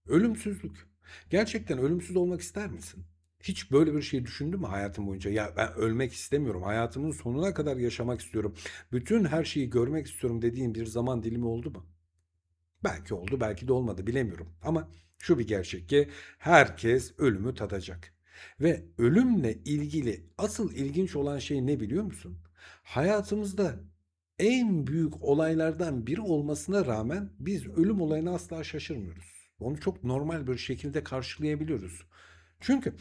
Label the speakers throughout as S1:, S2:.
S1: Ölümsüzlük. Gerçekten ölümsüz olmak ister misin? Hiç böyle bir şey düşündün mü hayatın boyunca? Ya ben ölmek istemiyorum. Hayatımın sonuna kadar yaşamak istiyorum. Bütün her şeyi görmek istiyorum dediğin bir zaman dilimi oldu mu? Belki oldu, belki de olmadı bilemiyorum. Ama şu bir gerçek ki herkes ölümü tadacak. Ve ölümle ilgili asıl ilginç olan şey ne biliyor musun? Hayatımızda en büyük olaylardan biri olmasına rağmen biz ölüm olayına asla şaşırmıyoruz. Onu çok normal bir şekilde karşılayabiliyoruz. Çünkü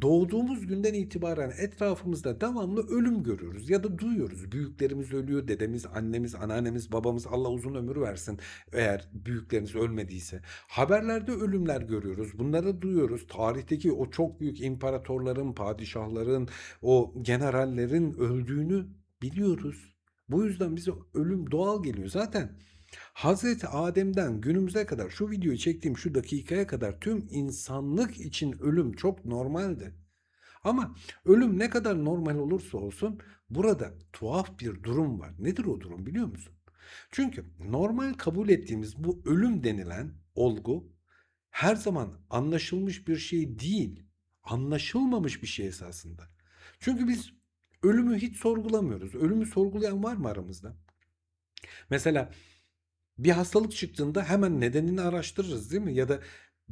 S1: doğduğumuz günden itibaren etrafımızda devamlı ölüm görüyoruz ya da duyuyoruz. Büyüklerimiz ölüyor, dedemiz, annemiz, anneannemiz, babamız Allah uzun ömür versin eğer büyükleriniz ölmediyse. Haberlerde ölümler görüyoruz. Bunları duyuyoruz. Tarihteki o çok büyük imparatorların, padişahların, o generallerin öldüğünü biliyoruz. Bu yüzden bize ölüm doğal geliyor. Zaten Hazreti Adem'den günümüze kadar şu videoyu çektiğim şu dakikaya kadar tüm insanlık için ölüm çok normaldi. Ama ölüm ne kadar normal olursa olsun burada tuhaf bir durum var. Nedir o durum biliyor musun? Çünkü normal kabul ettiğimiz bu ölüm denilen olgu her zaman anlaşılmış bir şey değil. Anlaşılmamış bir şey esasında. Çünkü biz ölümü hiç sorgulamıyoruz. Ölümü sorgulayan var mı aramızda? Mesela bir hastalık çıktığında hemen nedenini araştırırız değil mi? Ya da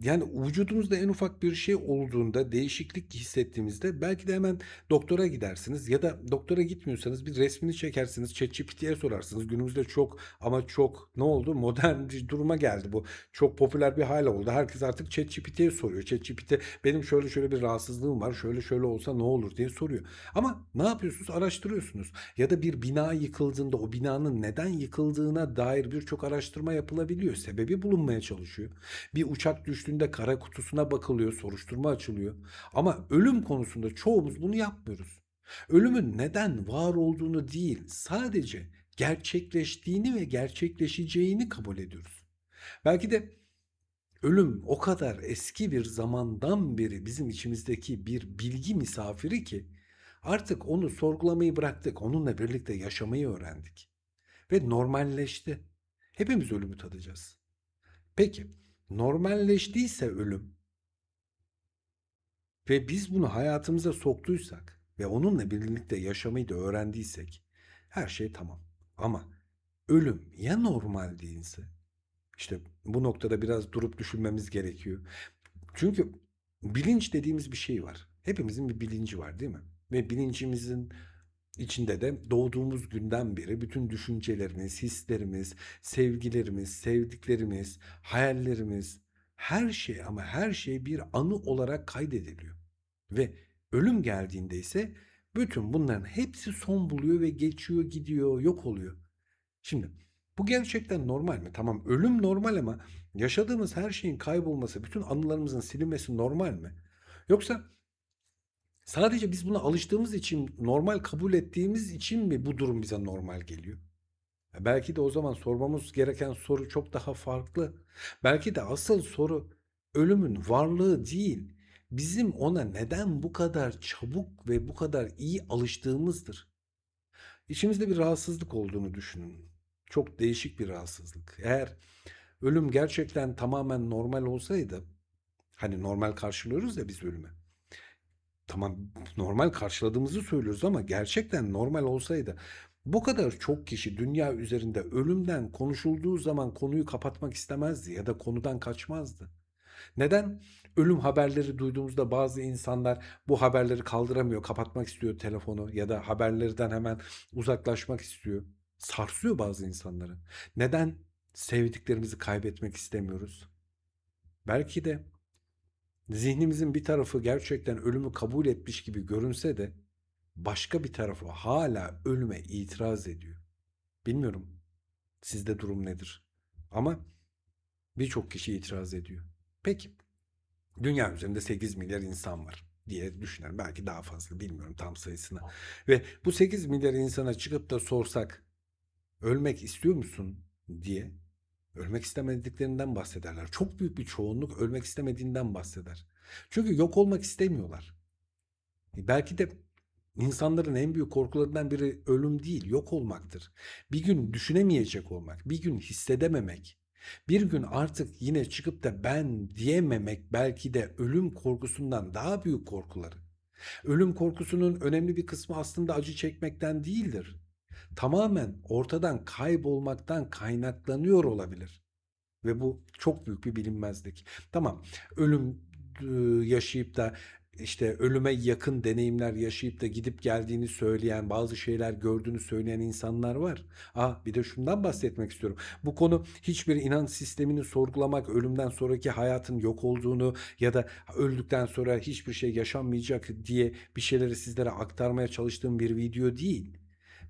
S1: yani vücudumuzda en ufak bir şey olduğunda, değişiklik hissettiğimizde belki de hemen doktora gidersiniz ya da doktora gitmiyorsanız bir resmini çekersiniz, ChatGPT'ye sorarsınız. Günümüzde çok ama çok ne oldu? Modern bir duruma geldi bu. Çok popüler bir hale oldu. Herkes artık ChatGPT'ye soruyor. ChatGPT benim şöyle şöyle bir rahatsızlığım var, şöyle şöyle olsa ne olur diye soruyor. Ama ne yapıyorsunuz? Araştırıyorsunuz. Ya da bir bina yıkıldığında o binanın neden yıkıldığına dair birçok araştırma yapılabiliyor. Sebebi bulunmaya çalışıyor. Bir uçak düştüğünde kara kutusuna bakılıyor, soruşturma açılıyor. Ama ölüm konusunda çoğumuz bunu yapmıyoruz. Ölümün neden var olduğunu değil, sadece gerçekleştiğini ve gerçekleşeceğini kabul ediyoruz. Belki de ölüm o kadar eski bir zamandan beri bizim içimizdeki bir bilgi misafiri ki artık onu sorgulamayı bıraktık. Onunla birlikte yaşamayı öğrendik ve normalleşti. Hepimiz ölümü tadacağız. Peki, normalleştiyse ölüm ve biz bunu hayatımıza soktuysak ve onunla birlikte yaşamayı da öğrendiysek her şey tamam. Ama ölüm ya normal değilse? İşte bu noktada biraz durup düşünmemiz gerekiyor. Çünkü bilinç dediğimiz bir şey var. Hepimizin bir bilinci var, değil mi? Ve bilincimizin içinde de doğduğumuz günden beri bütün düşüncelerimiz, hislerimiz, sevgilerimiz, sevdiklerimiz, hayallerimiz, her şey ama her şey bir anı olarak kaydediliyor. Ve ölüm geldiğinde ise bütün bunların hepsi son buluyor ve geçiyor, gidiyor, yok oluyor. Şimdi bu gerçekten normal mi? Tamam ölüm normal ama yaşadığımız her şeyin kaybolması, bütün anılarımızın silinmesi normal mi? Yoksa sadece biz buna alıştığımız için, normal kabul ettiğimiz için mi bu durum bize normal geliyor? Belki de o zaman sormamız gereken soru çok daha farklı. Belki de asıl soru ölümün varlığı değil, bizim ona neden bu kadar çabuk ve bu kadar iyi alıştığımızdır. İçimizde bir rahatsızlık olduğunu düşünün. Çok değişik bir rahatsızlık. Eğer ölüm gerçekten tamamen normal olsaydı, hani normal karşılıyoruz ya biz ölümü. Tamam normal karşıladığımızı söylüyoruz ama gerçekten normal olsaydı bu kadar çok kişi dünya üzerinde ölümden konuşulduğu zaman konuyu kapatmak istemezdi ya da konudan kaçmazdı. Neden? Ölüm haberleri duyduğumuzda bazı insanlar bu haberleri kaldıramıyor, kapatmak istiyor telefonu ya da haberlerden hemen uzaklaşmak istiyor. Sarsıyor bazı insanları. Neden sevdiklerimizi kaybetmek istemiyoruz? Belki de zihnimizin bir tarafı gerçekten ölümü kabul etmiş gibi görünse de başka bir tarafı hala ölüme itiraz ediyor. Bilmiyorum sizde durum nedir? Ama birçok kişi itiraz ediyor. Peki dünya üzerinde 8 milyar insan var diye düşünelim. Belki daha fazla bilmiyorum tam sayısını. Ve bu 8 milyar insana çıkıp da sorsak ölmek istiyor musun diye ölmek istemediklerinden bahsederler. Çok büyük bir çoğunluk ölmek istemediğinden bahseder. Çünkü yok olmak istemiyorlar. Belki de insanların en büyük korkularından biri ölüm değil, yok olmaktır. Bir gün düşünemeyecek olmak, bir gün hissedememek. Bir gün artık yine çıkıp da ben diyememek belki de ölüm korkusundan daha büyük korkuları. Ölüm korkusunun önemli bir kısmı aslında acı çekmekten değildir. Tamamen ortadan kaybolmaktan kaynaklanıyor olabilir. Ve bu çok büyük bir bilinmezlik. Tamam, ölüm yaşayıp da işte ölüme yakın deneyimler yaşayıp da gidip geldiğini söyleyen, bazı şeyler gördüğünü söyleyen insanlar var. Bir de şundan bahsetmek istiyorum. Bu konu hiçbir inanç sistemini sorgulamak, ölümden sonraki hayatın yok olduğunu ya da öldükten sonra hiçbir şey yaşanmayacak diye bir şeyleri sizlere aktarmaya çalıştığım bir video değil.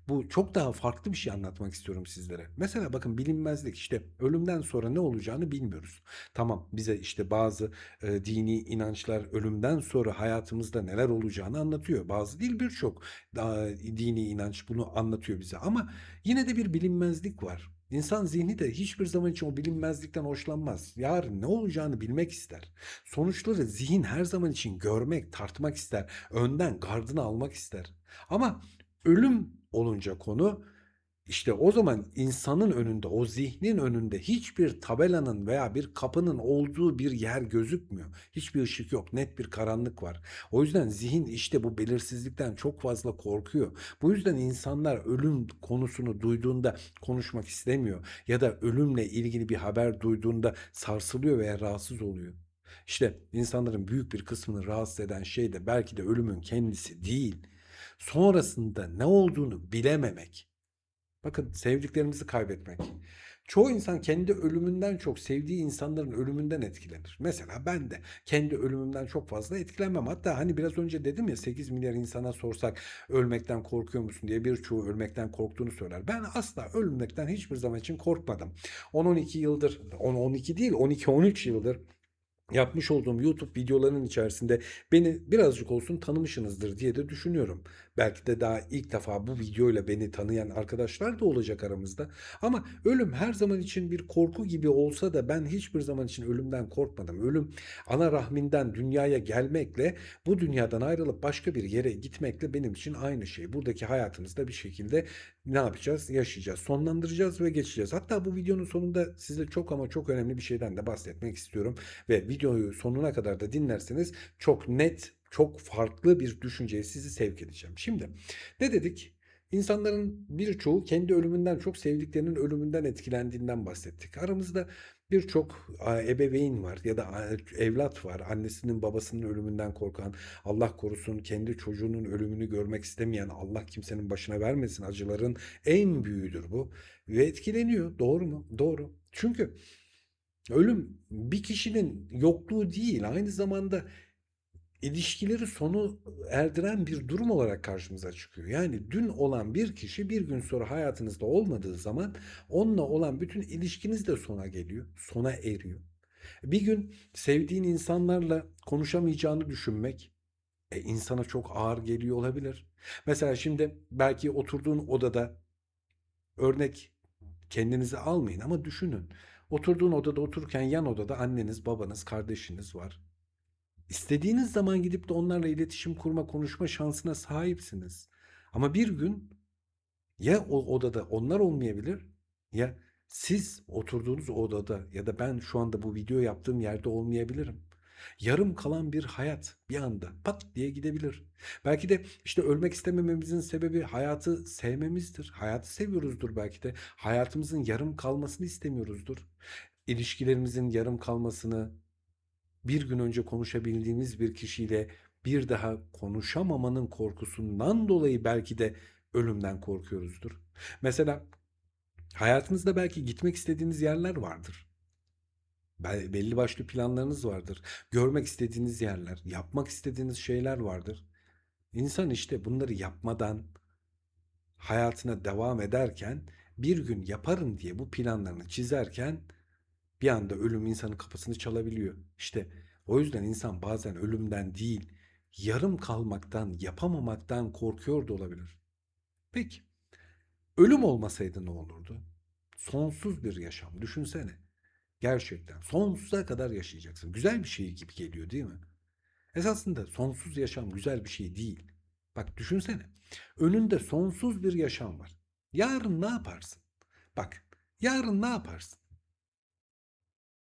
S1: Bu çok daha farklı bir şey anlatmak istiyorum sizlere. Mesela bakın, bilinmezlik, işte ölümden sonra ne olacağını bilmiyoruz. Tamam, bize işte bazı dini inançlar ölümden sonra hayatımızda neler olacağını anlatıyor. Bazı değil, birçok dini inanç bunu anlatıyor bize. Ama yine de bir bilinmezlik var. İnsan zihni de hiçbir zaman için o bilinmezlikten hoşlanmaz. Yarın ne olacağını bilmek ister. Sonuçları zihin her zaman için görmek, tartmak ister. Önden gardını almak ister. Ama ölüm olunca konu, işte o zaman insanın önünde, o zihnin önünde hiçbir tabelanın veya bir kapının olduğu bir yer gözükmüyor. Hiçbir ışık yok, net bir karanlık var. O yüzden zihin işte bu belirsizlikten çok fazla korkuyor. Bu yüzden insanlar ölüm konusunu duyduğunda konuşmak istemiyor ya da ölümle ilgili bir haber duyduğunda sarsılıyor veya rahatsız oluyor. İşte insanların büyük bir kısmını rahatsız eden şey de belki de ölümün kendisi değil, sonrasında ne olduğunu bilememek. Bakın, sevdiklerimizi kaybetmek. Çoğu insan kendi ölümünden çok sevdiği insanların ölümünden etkilenir. Mesela ben de kendi ölümümden çok fazla etkilenmem. Hatta hani biraz önce dedim ya, 8 milyar insana sorsak ölmekten korkuyor musun diye, birçoğu ölmekten korktuğunu söyler. Ben asla ölmekten hiçbir zaman için korkmadım. 10-12 yıldır, 10-12 değil, 12-13 yıldır yapmış olduğum YouTube videolarının içerisinde beni birazcık olsun tanımışsınızdır diye de düşünüyorum. Belki de daha ilk defa bu videoyla beni tanıyan arkadaşlar da olacak aramızda. Ama ölüm her zaman için bir korku gibi olsa da ben hiçbir zaman için ölümden korkmadım. Ölüm, ana rahminden dünyaya gelmekle bu dünyadan ayrılıp başka bir yere gitmekle benim için aynı şey. Buradaki hayatımızda bir şekilde ne yapacağız? Yaşayacağız, sonlandıracağız ve geçeceğiz. Hatta bu videonun sonunda size çok ama çok önemli bir şeyden de bahsetmek istiyorum. Ve videoyu sonuna kadar da dinlerseniz çok net, çok farklı bir düşünceye sizi sevk edeceğim. Şimdi ne dedik? İnsanların birçoğu kendi ölümünden çok sevdiklerinin ölümünden etkilendiğinden bahsettik. Aramızda birçok ebeveyn var ya da evlat var. Annesinin babasının ölümünden korkan, Allah korusun kendi çocuğunun ölümünü görmek istemeyen, Allah kimsenin başına vermesin, acıların en büyüğüdür bu. Ve etkileniyor. Doğru mu? Doğru. Çünkü ölüm bir kişinin yokluğu değil, aynı zamanda ilişkileri sonu erdiren bir durum olarak karşımıza çıkıyor. Yani dün olan bir kişi bir gün sonra hayatınızda olmadığı zaman onunla olan bütün ilişkiniz de sona geliyor, sona eriyor. Bir gün sevdiğin insanlarla konuşamayacağını düşünmek insana çok ağır geliyor olabilir. Mesela şimdi belki oturduğun odada, örnek kendinizi almayın ama düşünün. Oturduğun odada otururken yan odada anneniz, babanız, kardeşiniz var. İstediğiniz zaman gidip de onlarla iletişim kurma, konuşma şansına sahipsiniz. Ama bir gün ya o odada onlar olmayabilir, ya siz oturduğunuz odada ya da ben şu anda bu video yaptığım yerde olmayabilirim. Yarım kalan bir hayat bir anda pat diye gidebilir. Belki de işte ölmek istemememizin sebebi hayatı sevmemizdir. Hayatı seviyoruzdur belki de. Hayatımızın yarım kalmasını istemiyoruzdur. İlişkilerimizin yarım kalmasını, bir gün önce konuşabildiğimiz bir kişiyle bir daha konuşamamanın korkusundan dolayı belki de ölümden korkuyoruzdur. Mesela hayatınızda belki gitmek istediğiniz yerler vardır. Belli başlı planlarınız vardır. Görmek istediğiniz yerler, yapmak istediğiniz şeyler vardır. İnsan işte bunları yapmadan hayatına devam ederken, bir gün yaparım diye bu planlarını çizerken bir anda ölüm insanın kapısını çalabiliyor. İşte o yüzden insan bazen ölümden değil, yarım kalmaktan, yapamamaktan korkuyor da olabilir. Peki, ölüm olmasaydı ne olurdu? Sonsuz bir yaşam. Düşünsene. Gerçekten sonsuza kadar yaşayacaksın. Güzel bir şey gibi geliyor değil mi? Esasında sonsuz yaşam güzel bir şey değil. Bak düşünsene. Önünde sonsuz bir yaşam var. Yarın ne yaparsın? Bak, yarın ne yaparsın?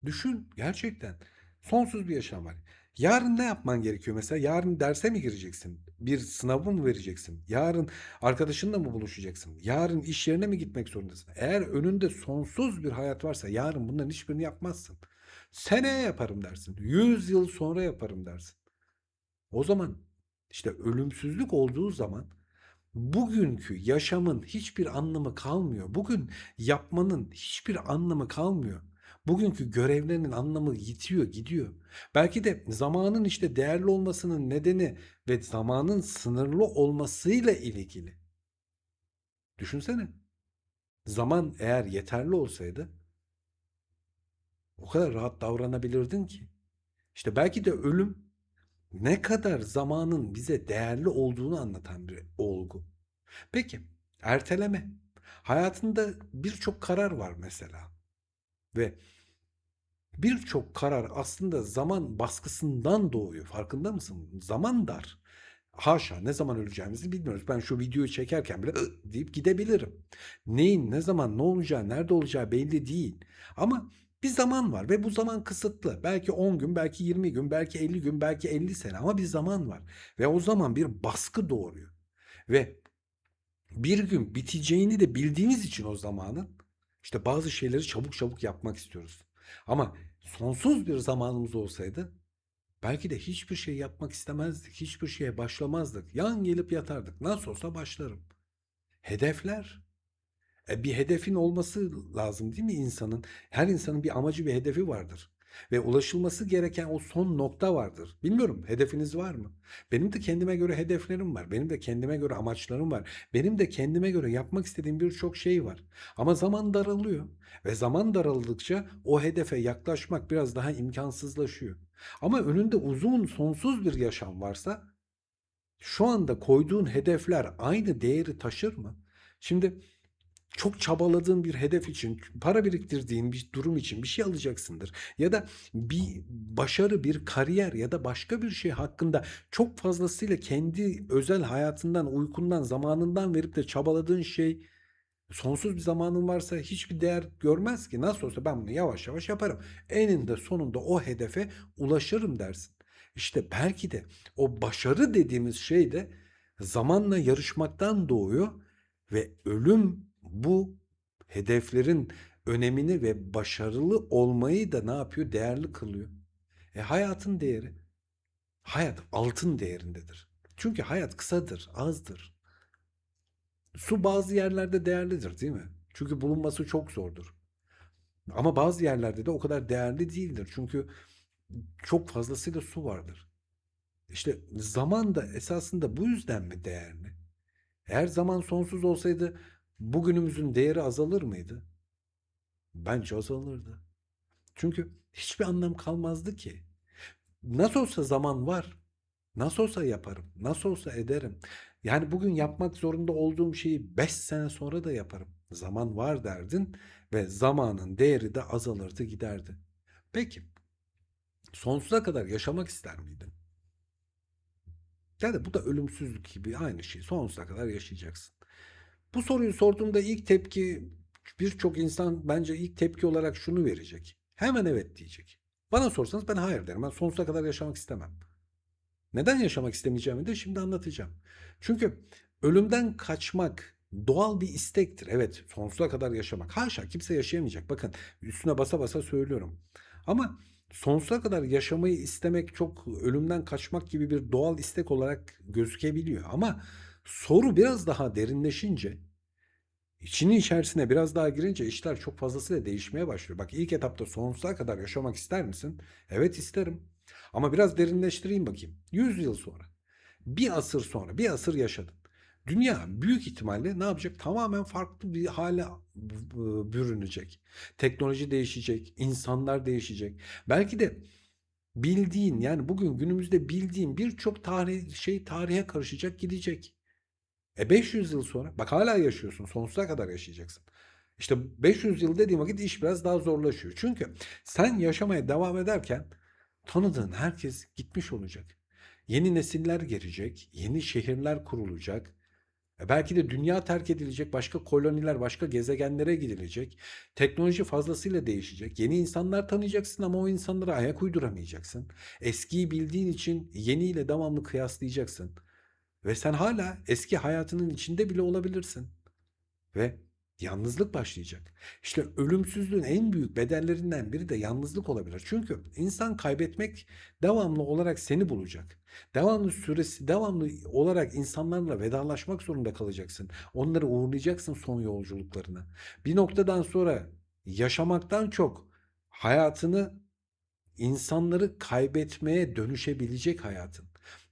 S1: Düşün gerçekten. Sonsuz bir yaşam var. Yarın ne yapman gerekiyor mesela? Yarın derse mi gireceksin? Bir sınavı mı vereceksin? Yarın arkadaşınla mı buluşacaksın? Yarın iş yerine mi gitmek zorundasın? Eğer önünde sonsuz bir hayat varsa yarın bunların hiçbirini yapmazsın. Seneye yaparım dersin. 100 yıl sonra yaparım dersin. O zaman işte ölümsüzlük olduğu zaman bugünkü yaşamın hiçbir anlamı kalmıyor. Bugün yapmanın hiçbir anlamı kalmıyor. Bugünkü görevlerinin anlamı yitiyor, gidiyor. Belki de zamanın işte değerli olmasının nedeni ve zamanın sınırlı olmasıyla ilgili. Düşünsene. Zaman eğer yeterli olsaydı o kadar rahat davranabilirdin ki. İşte belki de ölüm ne kadar zamanın bize değerli olduğunu anlatan bir olgu. Peki, erteleme. Hayatında birçok karar var mesela ve birçok karar aslında zaman baskısından doğuyor. Farkında mısın? Zaman dar. Haşa ne zaman öleceğimizi bilmiyoruz. Ben şu videoyu çekerken bile deyip gidebilirim. Neyin, ne zaman, ne olacağı, nerede olacağı belli değil. Ama bir zaman var ve bu zaman kısıtlı. Belki 10 gün, belki 20 gün, belki 50 gün, belki 50 sene ama bir zaman var. Ve o zaman bir baskı doğuruyor. Ve bir gün biteceğini de bildiğimiz için o zamanın işte bazı şeyleri çabuk çabuk yapmak istiyoruz. Ama sonsuz bir zamanımız olsaydı belki de hiçbir şey yapmak istemezdik. Hiçbir şeye başlamazdık. Yan gelip yatardık. Nasıl olsa başlarım. Hedefler. Bir hedefin olması lazım değil mi insanın? Her insanın bir amacı, bir hedefi vardır. Ve ulaşılması gereken o son nokta vardır. Bilmiyorum, hedefiniz var mı? Benim de kendime göre hedeflerim var. Benim de kendime göre amaçlarım var. Benim de kendime göre yapmak istediğim birçok şey var. Ama zaman daralıyor. Ve zaman daraldıkça o hedefe yaklaşmak biraz daha imkansızlaşıyor. Ama önünde uzun, sonsuz bir yaşam varsa şu anda koyduğun hedefler aynı değeri taşır mı? Şimdi çok çabaladığın bir hedef için, para biriktirdiğin bir durum için bir şey alacaksındır. Ya da bir başarı, bir kariyer ya da başka bir şey hakkında çok fazlasıyla kendi özel hayatından, uykundan, zamanından verip de çabaladığın şey sonsuz bir zamanın varsa hiçbir değer görmez ki. Nasıl olsa ben bunu yavaş yavaş yaparım. Eninde sonunda o hedefe ulaşırım dersin. İşte belki de o başarı dediğimiz şey de zamanla yarışmaktan doğuyor ve ölüm bu hedeflerin önemini ve başarılı olmayı da ne yapıyor? Değerli kılıyor. Hayatın değeri, hayat altın değerindedir. Çünkü hayat kısadır, azdır. Su bazı yerlerde değerlidir, değil mi? Çünkü bulunması çok zordur. Ama bazı yerlerde de o kadar değerli değildir. Çünkü çok fazlasıyla su vardır. İşte zaman da esasında bu yüzden mi değerli? Eğer zaman sonsuz olsaydı bugünümüzün değeri azalır mıydı? Bence azalırdı. Çünkü hiçbir anlam kalmazdı ki. Nasıl olsa zaman var. Nasıl olsa yaparım. Nasıl olsa ederim. Yani bugün yapmak zorunda olduğum şeyi 5 sene sonra da yaparım. Zaman var derdin ve zamanın değeri de azalırdı giderdi. Peki sonsuza kadar yaşamak ister miydin? Yani bu da ölümsüzlük gibi aynı şey. Sonsuza kadar yaşayacaksın. Bu soruyu sorduğumda ilk tepki birçok insan bence ilk tepki olarak şunu verecek. Hemen evet diyecek. Bana sorsanız ben hayır derim. Ben sonsuza kadar yaşamak istemem. Neden yaşamak istemeyeceğimi de şimdi anlatacağım. Çünkü ölümden kaçmak doğal bir istektir. Evet, sonsuza kadar yaşamak. Haşa kimse yaşayamayacak. Bakın üstüne basa basa söylüyorum. Ama sonsuza kadar yaşamayı istemek çok ölümden kaçmak gibi bir doğal istek olarak gözükebiliyor. Ama soru biraz daha derinleşince İçinin içerisine biraz daha girince işler çok fazlasıyla değişmeye başlıyor. Bak ilk etapta sonsuza kadar yaşamak ister misin? Evet isterim. Ama biraz derinleştireyim bakayım. 100 yıl sonra, bir asır sonra, bir asır yaşadın. Dünya büyük ihtimalle ne yapacak? Tamamen farklı bir hale bürünecek. Teknoloji değişecek, insanlar değişecek. Belki de bildiğin yani bugün günümüzde bildiğin birçok şey tarihe karışacak gidecek. 500 yıl sonra bak hala yaşıyorsun. Sonsuza kadar yaşayacaksın. İşte 500 yıl dediğim vakit iş biraz daha zorlaşıyor. Çünkü sen yaşamaya devam ederken tanıdığın herkes gitmiş olacak. Yeni nesiller gelecek, yeni şehirler kurulacak. Belki de dünya terk edilecek, başka koloniler, başka gezegenlere gidilecek. Teknoloji fazlasıyla değişecek. Yeni insanlar tanıyacaksın ama o insanlara ayak uyduramayacaksın. Eskiyi bildiğin için yeniyle devamlı kıyaslayacaksın. Ve sen hala eski hayatının içinde bile olabilirsin. Ve yalnızlık başlayacak. İşte ölümsüzlüğün en büyük bedellerinden biri de yalnızlık olabilir. Çünkü insan kaybetmek devamlı olarak seni bulacak. Devamlı olarak insanlarla vedalaşmak zorunda kalacaksın. Onları uğurlayacaksın son yolculuklarına. Bir noktadan sonra yaşamaktan çok hayatını insanları kaybetmeye dönüşebilecek hayatın.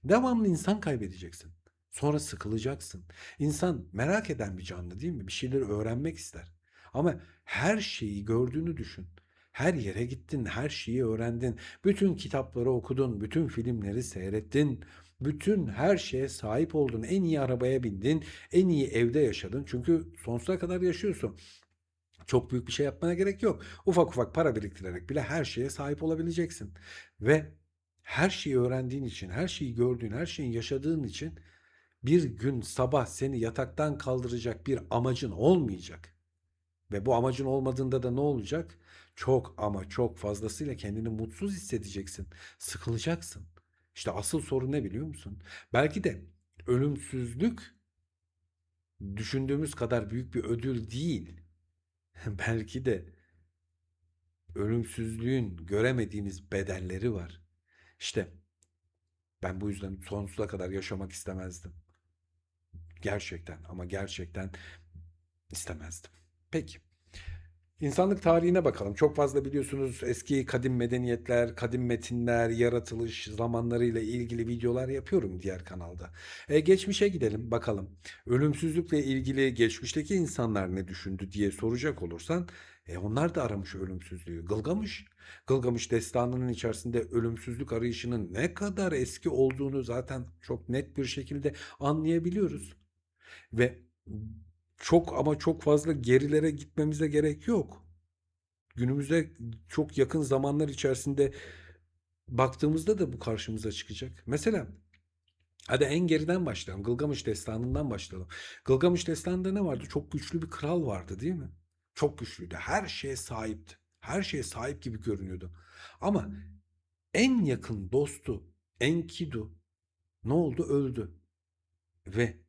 S1: Devamlı insan kaybedeceksin. Sonra sıkılacaksın. İnsan merak eden bir canlı değil mi? Bir şeyleri öğrenmek ister. Ama her şeyi gördüğünü düşün. Her yere gittin, her şeyi öğrendin. Bütün kitapları okudun, bütün filmleri seyrettin. Bütün her şeye sahip oldun. En iyi arabaya bindin, en iyi evde yaşadın. Çünkü sonsuza kadar yaşıyorsun. Çok büyük bir şey yapmana gerek yok. Ufak ufak para biriktirerek bile her şeye sahip olabileceksin. Ve her şeyi öğrendiğin için, her şeyi gördüğün, her şeyin yaşadığın için bir gün sabah seni yataktan kaldıracak bir amacın olmayacak. Ve bu amacın olmadığında da ne olacak? Çok ama çok fazlasıyla kendini mutsuz hissedeceksin. Sıkılacaksın. İşte asıl sorun ne biliyor musun? Belki de ölümsüzlük düşündüğümüz kadar büyük bir ödül değil. Belki de ölümsüzlüğün göremediğimiz bedelleri var. İşte ben bu yüzden sonsuza kadar yaşamak istemezdim. Gerçekten ama gerçekten istemezdim. Peki. İnsanlık tarihine bakalım. Çok fazla biliyorsunuz eski kadim medeniyetler, kadim metinler, yaratılış zamanlarıyla ilgili videolar yapıyorum diğer kanalda. Geçmişe gidelim bakalım. Ölümsüzlükle ilgili geçmişteki insanlar ne düşündü diye soracak olursan, onlar da aramış ölümsüzlüğü. Gılgamış. Gılgamış destanının içerisinde ölümsüzlük arayışının ne kadar eski olduğunu zaten çok net bir şekilde anlayabiliyoruz. Ve çok ama çok fazla gerilere gitmemize gerek yok. Günümüze çok yakın zamanlar içerisinde baktığımızda da bu karşımıza çıkacak. Mesela hadi en geriden başlayalım. Gılgamış Destanı'ndan başlayalım. Gılgamış Destanı'nda ne vardı? Çok güçlü bir kral vardı değil mi? Çok güçlüydü. Her şeye sahipti. Her şeye sahip gibi görünüyordu. Ama en yakın dostu Enkidu ne oldu? Öldü. Ve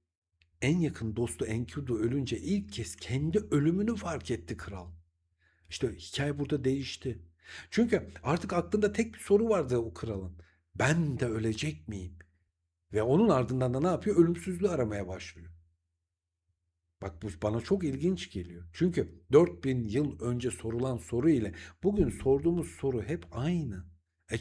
S1: en yakın dostu Enkidu ölünce ilk kez kendi ölümünü fark etti kral. İşte hikaye burada değişti. Çünkü artık aklında tek bir soru vardı o kralın. Ben de ölecek miyim? Ve onun ardından da ne yapıyor? Ölümsüzlüğü aramaya başlıyor. Bak bu bana çok ilginç geliyor. Çünkü 4000 yıl önce sorulan soru ile bugün sorduğumuz soru hep aynı.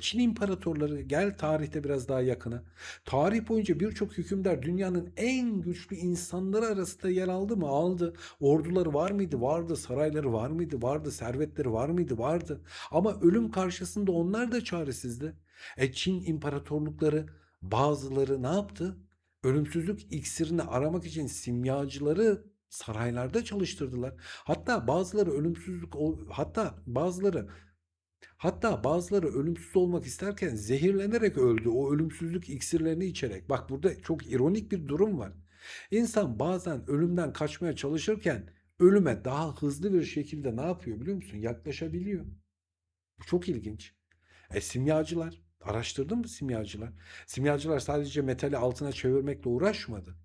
S1: Çin imparatorları gel tarihte biraz daha yakına. Tarih boyunca birçok hükümdar dünyanın en güçlü insanları arasında yer aldı mı? Aldı. Orduları var mıydı? Vardı. Sarayları var mıydı? Vardı. Servetleri var mıydı? Vardı. Ama ölüm karşısında onlar da çaresizdi. Çin imparatorlukları bazıları ne yaptı? Ölümsüzlük iksirini aramak için simyacıları saraylarda çalıştırdılar. Hatta bazıları ölümsüz olmak isterken zehirlenerek öldü. O ölümsüzlük iksirlerini içerek. Bak burada çok ironik bir durum var. İnsan bazen ölümden kaçmaya çalışırken ölüme daha hızlı bir şekilde ne yapıyor biliyor musun? Yaklaşabiliyor. Bu çok ilginç. Simyacılar. Araştırdın mı simyacılar? Simyacılar sadece metali altına çevirmekle uğraşmadı.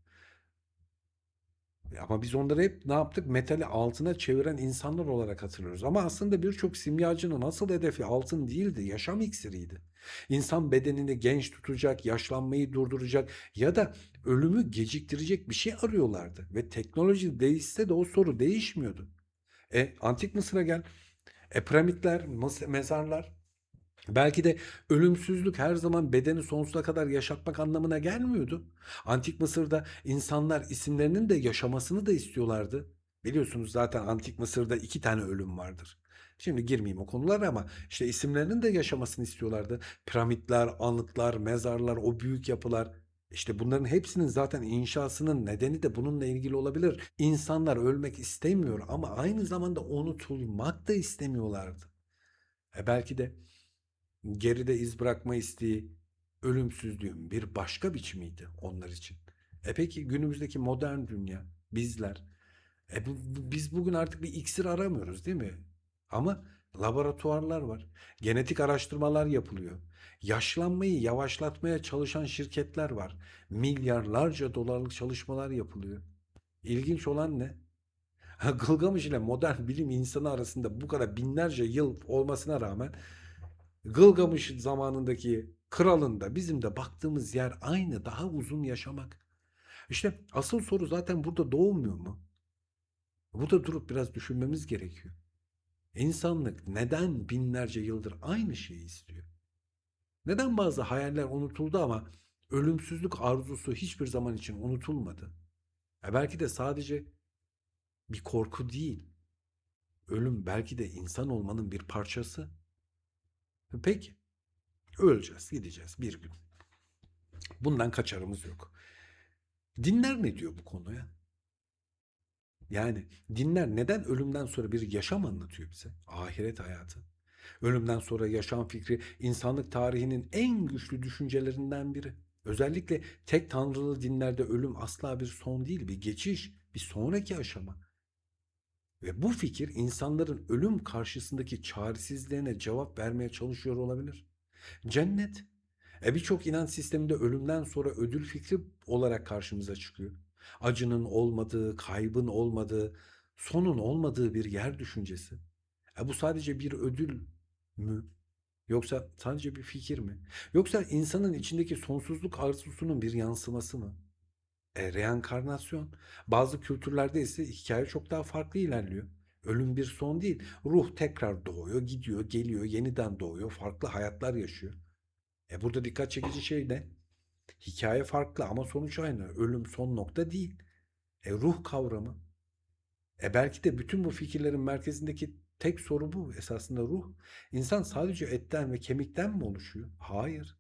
S1: Ama biz onları hep ne yaptık? Metali altına çeviren insanlar olarak hatırlıyoruz. Ama aslında birçok simyacının asıl hedefi altın değildi, yaşam iksiriydi. İnsan bedenini genç tutacak, yaşlanmayı durduracak ya da ölümü geciktirecek bir şey arıyorlardı. Ve teknoloji değişse de o soru değişmiyordu. Antik Mısır'a gel. Piramitler, mezarlar. Belki de ölümsüzlük her zaman bedeni sonsuza kadar yaşatmak anlamına gelmiyordu. Antik Mısır'da insanlar isimlerinin de yaşamasını da istiyorlardı. Biliyorsunuz zaten Antik Mısır'da 2 tane ölüm vardır. Şimdi girmeyeyim o konulara ama işte isimlerinin de yaşamasını istiyorlardı. Piramitler, anıtlar, mezarlar, o büyük yapılar. İşte bunların hepsinin zaten inşasının nedeni de bununla ilgili olabilir. İnsanlar ölmek istemiyor ama aynı zamanda unutulmak da istemiyorlardı. Belki de geride iz bırakma isteği ölümsüzlüğün bir başka biçimiydi onlar için. Peki günümüzdeki modern dünya, bizler, biz bugün artık bir iksir aramıyoruz değil mi? Ama laboratuvarlar var. Genetik araştırmalar yapılıyor. Yaşlanmayı yavaşlatmaya çalışan şirketler var. Milyarlarca dolarlık çalışmalar yapılıyor. İlginç olan ne? Gılgamış ile modern bilim insanı arasında bu kadar binlerce yıl olmasına rağmen Gılgamış zamanındaki kralın da bizim de baktığımız yer aynı, daha uzun yaşamak. İşte asıl soru zaten burada doğmuyor mu? Burada durup biraz düşünmemiz gerekiyor. İnsanlık neden binlerce yıldır aynı şeyi istiyor? Neden bazı hayaller unutuldu ama ölümsüzlük arzusu hiçbir zaman için unutulmadı? Belki de sadece bir korku değil. Ölüm belki de insan olmanın bir parçası. Peki, öleceğiz, gideceğiz bir gün. Bundan kaçarımız yok. Dinler ne diyor bu konuya? Yani dinler neden ölümden sonra bir yaşam anlatıyor bize? Ahiret hayatı. Ölümden sonra yaşam fikri insanlık tarihinin en güçlü düşüncelerinden biri. Özellikle tek tanrılı dinlerde ölüm asla bir son değil, bir geçiş, bir sonraki aşama. Ve bu fikir insanların ölüm karşısındaki çaresizliğine cevap vermeye çalışıyor olabilir. Cennet, birçok inanç sisteminde ölümden sonra ödül fikri olarak karşımıza çıkıyor. Acının olmadığı, kaybın olmadığı, sonun olmadığı bir yer düşüncesi. Bu sadece bir ödül mü? Yoksa sadece bir fikir mi? Yoksa insanın içindeki sonsuzluk arzusunun bir yansıması mı? Reenkarnasyon. Bazı kültürlerde ise hikaye çok daha farklı ilerliyor. Ölüm bir son değil. Ruh tekrar doğuyor, gidiyor, geliyor, yeniden doğuyor, farklı hayatlar yaşıyor. Burada dikkat çekici şey ne? Hikaye farklı ama sonuç aynı. Ölüm son nokta değil. Ruh kavramı. Belki de bütün bu fikirlerin merkezindeki tek soru bu. Esasında ruh. İnsan sadece etten ve kemikten mi oluşuyor? Hayır.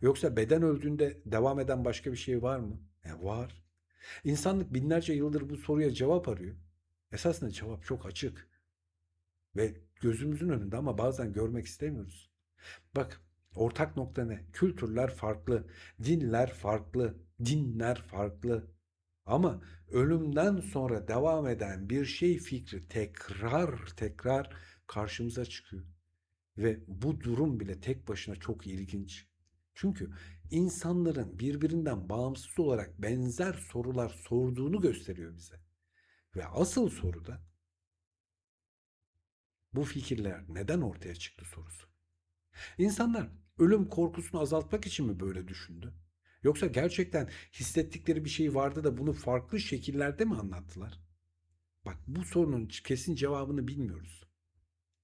S1: Yoksa beden öldüğünde devam eden başka bir şey var mı? Var. İnsanlık binlerce yıldır bu soruya cevap arıyor. Esasında cevap çok açık ve gözümüzün önünde ama bazen görmek istemiyoruz. Bak, ortak nokta ne? Kültürler farklı, dinler farklı, dinler farklı. Ama ölümden sonra devam eden bir şey fikri tekrar tekrar karşımıza çıkıyor. Ve bu durum bile tek başına çok ilginç. Çünkü insanların birbirinden bağımsız olarak benzer sorular sorduğunu gösteriyor bize. Ve asıl soru da bu fikirler neden ortaya çıktı sorusu. İnsanlar ölüm korkusunu azaltmak için mi böyle düşündü? Yoksa gerçekten hissettikleri bir şey vardı da bunu farklı şekillerde mi anlattılar? Bak, bu sorunun kesin cevabını bilmiyoruz.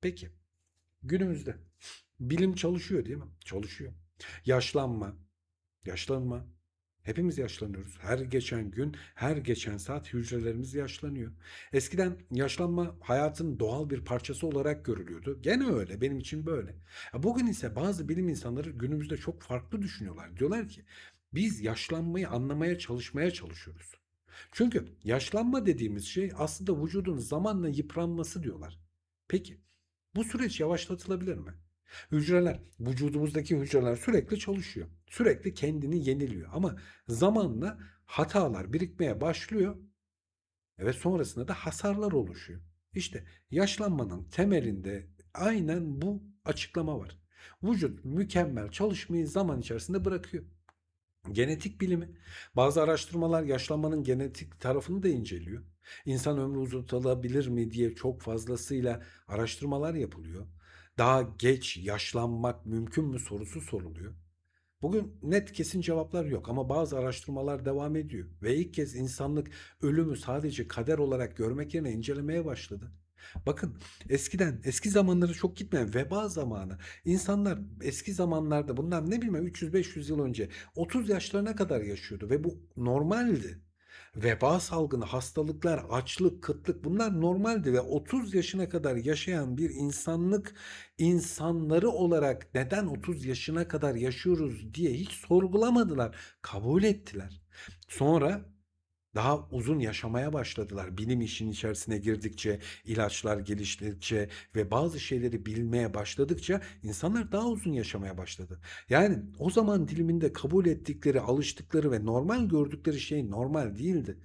S1: Peki, günümüzde bilim çalışıyor değil mi? Çalışıyor. Yaşlanma, yaşlanma. Hepimiz yaşlanıyoruz. Her geçen gün, her geçen saat hücrelerimiz yaşlanıyor. Eskiden yaşlanma hayatın doğal bir parçası olarak görülüyordu. Gene öyle, benim için böyle. Bugün ise bazı bilim insanları günümüzde çok farklı düşünüyorlar. Diyorlar ki biz yaşlanmayı anlamaya çalışmaya çalışıyoruz. Çünkü yaşlanma dediğimiz şey aslında vücudun zamanla yıpranması diyorlar. Peki bu süreç yavaşlatılabilir mi? Vücudumuzdaki hücreler sürekli çalışıyor. Sürekli kendini yeniliyor. Ama zamanla hatalar birikmeye başlıyor ve sonrasında da hasarlar oluşuyor. İşte yaşlanmanın temelinde aynen bu açıklama var. Vücut mükemmel çalışmayı zaman içerisinde bırakıyor. Genetik bilimi. Bazı araştırmalar yaşlanmanın genetik tarafını da inceliyor. İnsan ömrü uzatılabilir mi diye çok fazlasıyla araştırmalar yapılıyor. Daha geç yaşlanmak mümkün mü sorusu soruluyor. Bugün net kesin cevaplar yok ama bazı araştırmalar devam ediyor ve ilk kez insanlık ölümü sadece kader olarak görmek yerine incelemeye başladı. Bakın, eski zamanları çok gitmeyen veba zamanı, insanlar eski zamanlarda, bundan ne bileyim 300-500 yıl önce 30 yaşlarına kadar yaşıyordu ve bu normaldi. Veba salgını, hastalıklar, açlık, kıtlık, bunlar normaldi ve 30 yaşına kadar yaşayan bir insanları olarak neden 30 yaşına kadar yaşıyoruz diye hiç sorgulamadılar, kabul ettiler. Sonra Daha uzun yaşamaya başladılar. Bilim işin içerisine girdikçe, ilaçlar geliştikçe ve bazı şeyleri bilmeye başladıkça insanlar daha uzun yaşamaya başladı. Yani o zaman diliminde kabul ettikleri, alıştıkları ve normal gördükleri şey normal değildi.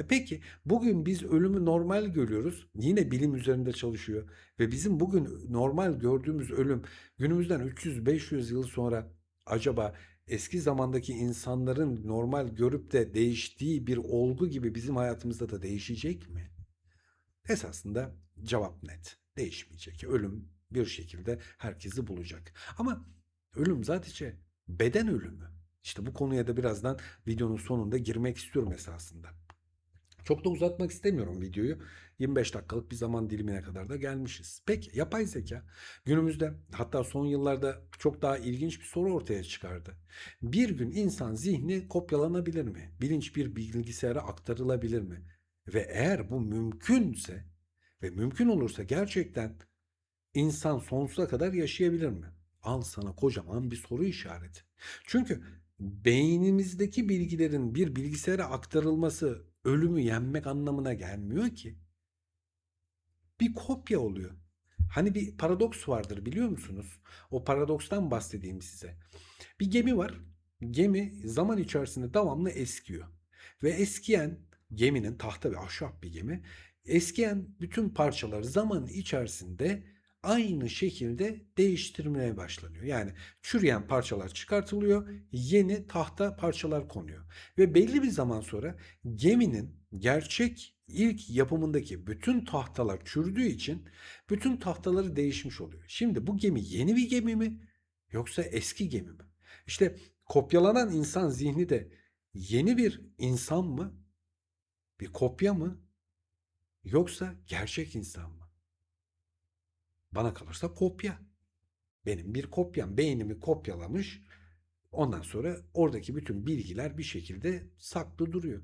S1: Peki bugün biz ölümü normal görüyoruz. Yine bilim üzerinde çalışıyor ve bizim bugün normal gördüğümüz ölüm günümüzden 300-500 yıl sonra acaba eski zamandaki insanların normal görüp de değiştiği bir olgu gibi bizim hayatımızda da değişecek mi? Esasında cevap net. Değişmeyecek. Ölüm bir şekilde herkesi bulacak. Ama ölüm sadece beden ölümü. İşte bu konuya da birazdan videonun sonunda girmek istiyorum esasında. Çok da uzatmak istemiyorum videoyu. 25 dakikalık bir zaman dilimine kadar da gelmişiz. Peki yapay zeka günümüzde, hatta son yıllarda çok daha ilginç bir soru ortaya çıkardı. Bir gün insan zihni kopyalanabilir mi? Bilinç bir bilgisayara aktarılabilir mi? Ve eğer bu mümkünse ve mümkün olursa gerçekten İnsan sonsuza kadar yaşayabilir mi? Al sana kocaman bir soru işareti. Çünkü beynimizdeki bilgilerin bir bilgisayara aktarılması ölümü yenmek anlamına gelmiyor ki. Bir kopya oluyor. Hani bir paradoks vardır biliyor musunuz? O paradokstan bahsedeyim size. Bir gemi var. Gemi zaman içerisinde devamlı eskiyor. Ve eskiyen geminin, tahta ve ahşap bir gemi, eskiyen bütün parçalar zaman içerisinde aynı şekilde değiştirmeye başlanıyor. Yani çürüyen parçalar çıkartılıyor, yeni tahta parçalar konuyor. Ve belli bir zaman sonra geminin gerçek ilk yapımındaki bütün tahtalar çürüdüğü için bütün tahtaları değişmiş oluyor. Şimdi bu gemi yeni bir gemi mi yoksa eski gemi mi? İşte kopyalanan insan zihni de yeni bir insan mı, bir kopya mı, yoksa gerçek insan mı? Bana kalırsa kopya. Benim bir kopyam, beynimi kopyalamış. Ondan sonra oradaki bütün bilgiler bir şekilde saklı duruyor.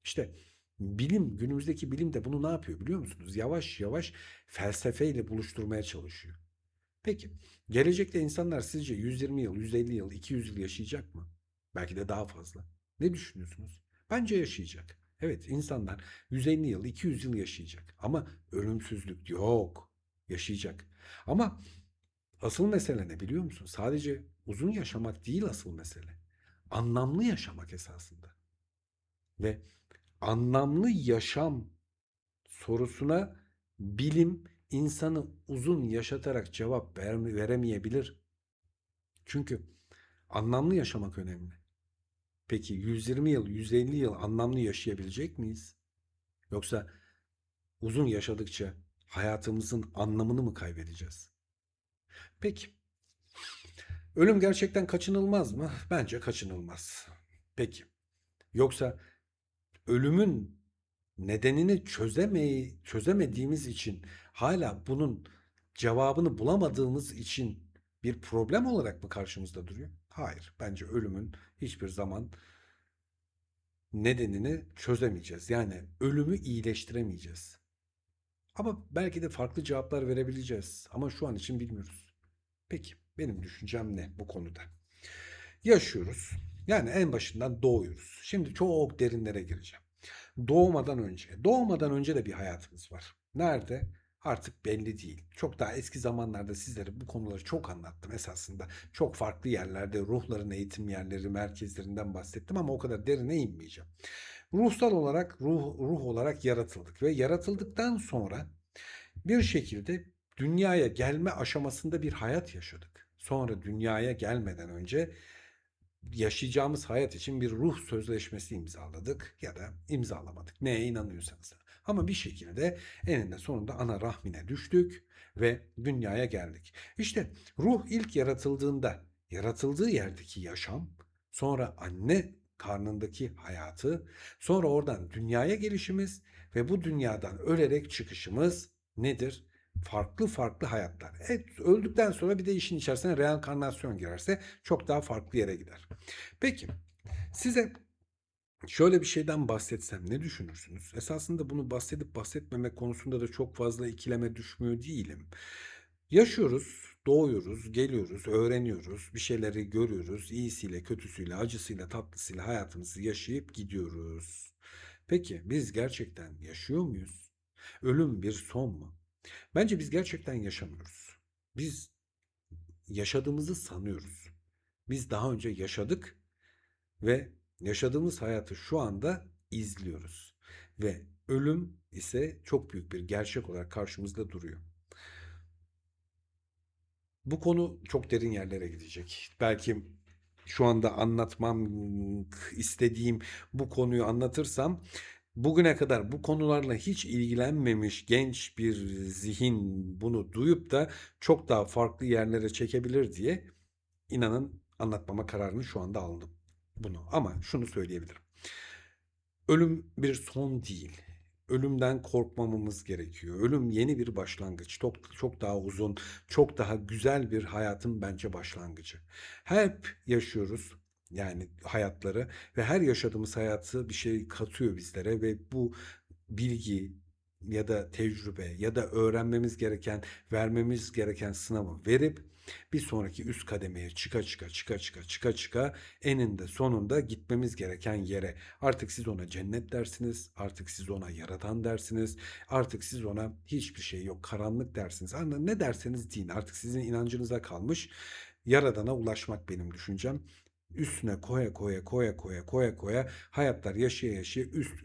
S1: İşte bilim, günümüzdeki bilim de bunu ne yapıyor biliyor musunuz? Yavaş yavaş felsefeyle buluşturmaya çalışıyor. Peki, gelecekte insanlar sizce 120 yıl, 150 yıl, 200 yıl yaşayacak mı? Belki de daha fazla. Ne düşünüyorsunuz? Bence yaşayacak. Evet, insanlar 150 yıl, 200 yıl yaşayacak. Ama ölümsüzlük yok. Yaşayacak. Ama asıl mesele ne biliyor musun? Sadece uzun yaşamak değil asıl mesele. Anlamlı yaşamak esasında. Ve anlamlı yaşam sorusuna bilim insanı uzun yaşatarak cevap veremeyebilir. Çünkü anlamlı yaşamak önemli. Peki 120 yıl, 150 yıl anlamlı yaşayabilecek miyiz? Yoksa uzun yaşadıkça hayatımızın anlamını mı kaybedeceğiz? Peki, ölüm gerçekten kaçınılmaz mı? Bence kaçınılmaz. Peki, yoksa ölümün nedenini çözemediğimiz için, hala bunun cevabını bulamadığımız için bir problem olarak mı karşımızda duruyor? Hayır. Bence ölümün hiçbir zaman nedenini çözemeyeceğiz. Yani ölümü iyileştiremeyeceğiz. Ama belki de farklı cevaplar verebileceğiz. Ama şu an için bilmiyoruz. Peki, benim düşüncem ne bu konuda? Yaşıyoruz. Yani en başından doğuyoruz. Şimdi çok derinlere gireceğim. Doğmadan önce de bir hayatımız var. Nerede? Artık belli değil. Çok daha eski zamanlarda sizlere bu konuları çok anlattım esasında. Çok farklı yerlerde ruhların eğitim yerleri, merkezlerinden bahsettim ama o kadar derine inmeyeceğim. Ruhsal olarak, ruh olarak yaratıldık ve yaratıldıktan sonra bir şekilde dünyaya gelme aşamasında bir hayat yaşadık. Sonra dünyaya gelmeden önce yaşayacağımız hayat için bir ruh sözleşmesi imzaladık ya da imzalamadık. Neye inanıyorsanız. Ama bir şekilde eninde sonunda ana rahmine düştük ve dünyaya geldik. İşte ruh ilk yaratıldığında yaratıldığı yerdeki yaşam, sonra anne karnındaki hayatı, sonra oradan dünyaya gelişimiz ve bu dünyadan ölerek çıkışımız nedir? Farklı farklı hayatlar. Evet, öldükten sonra bir de işin içerisine reenkarnasyon girerse çok daha farklı yere gider. Peki, size şöyle bir şeyden bahsetsem ne düşünürsünüz? Esasında bunu bahsedip bahsetmemek konusunda da çok fazla ikileme düşmüyor değilim. Yaşıyoruz, doğuyoruz, geliyoruz, öğreniyoruz, bir şeyleri görüyoruz, iyisiyle, kötüsüyle, acısıyla, tatlısıyla hayatımızı yaşayıp gidiyoruz. Peki biz gerçekten yaşıyor muyuz? Ölüm bir son mu? Bence biz gerçekten yaşamıyoruz. Biz yaşadığımızı sanıyoruz. Biz daha önce yaşadık ve yaşadığımız hayatı şu anda izliyoruz. Ve ölüm ise çok büyük bir gerçek olarak karşımızda duruyor. Bu konu çok derin yerlere gidecek. Belki şu anda anlatmam istediğim bu konuyu anlatırsam bugüne kadar bu konularla hiç ilgilenmemiş genç bir zihin bunu duyup da çok daha farklı yerlere çekebilir diye inanın anlatmama kararını şu anda aldım bunu. Ama şunu söyleyebilirim. Ölüm bir son değil. Ölümden korkmamamız gerekiyor. Ölüm yeni bir başlangıç. Çok, çok daha uzun, çok daha güzel bir hayatın bence başlangıcı. Hep yaşıyoruz yani hayatları ve her yaşadığımız hayatı bir şey katıyor bizlere ve bu bilgi ya da tecrübe ya da öğrenmemiz gereken, vermemiz gereken sınavı verip bir sonraki üst kademeye çıka çıka eninde sonunda gitmemiz gereken yere. Artık siz ona cennet dersiniz, artık siz ona yaradan dersiniz, artık siz ona hiçbir şey yok, karanlık dersiniz. Ne derseniz deyin, artık sizin inancınıza kalmış. Yaradana ulaşmak benim düşüncem. Üstüne koya koya hayatlar yaşaya üst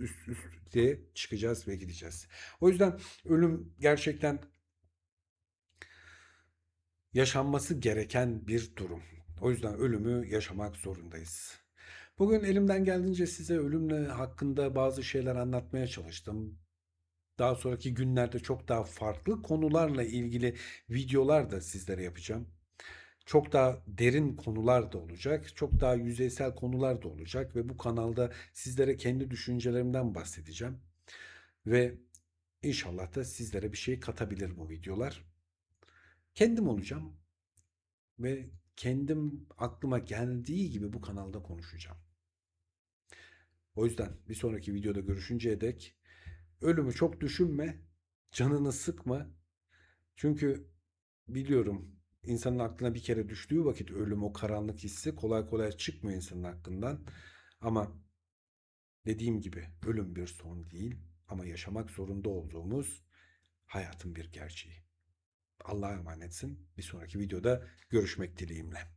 S1: diye çıkacağız ve gideceğiz. O yüzden ölüm gerçekten yaşanması gereken bir durum. O yüzden ölümü yaşamak zorundayız. Bugün elimden geldiğince size ölümle hakkında bazı şeyler anlatmaya çalıştım. Daha sonraki günlerde çok daha farklı konularla ilgili videolar da sizlere yapacağım. Çok daha derin konular da olacak, çok daha yüzeysel konular da olacak ve bu kanalda sizlere kendi düşüncelerimden bahsedeceğim. Ve inşallah da sizlere bir şey katabilir bu videolar. Kendim olacağım ve kendim aklıma geldiği gibi bu kanalda konuşacağım. O yüzden bir sonraki videoda görüşünceye dek ölümü çok düşünme, canını sıkma. Çünkü biliyorum insanın aklına bir kere düştüğü vakit ölüm, o karanlık hissi kolay kolay çıkmıyor insanın aklından. Ama dediğim gibi ölüm bir son değil ama yaşamak zorunda olduğumuz hayatın bir gerçeği. Allah'a emanetsin. Bir sonraki videoda görüşmek dileğimle.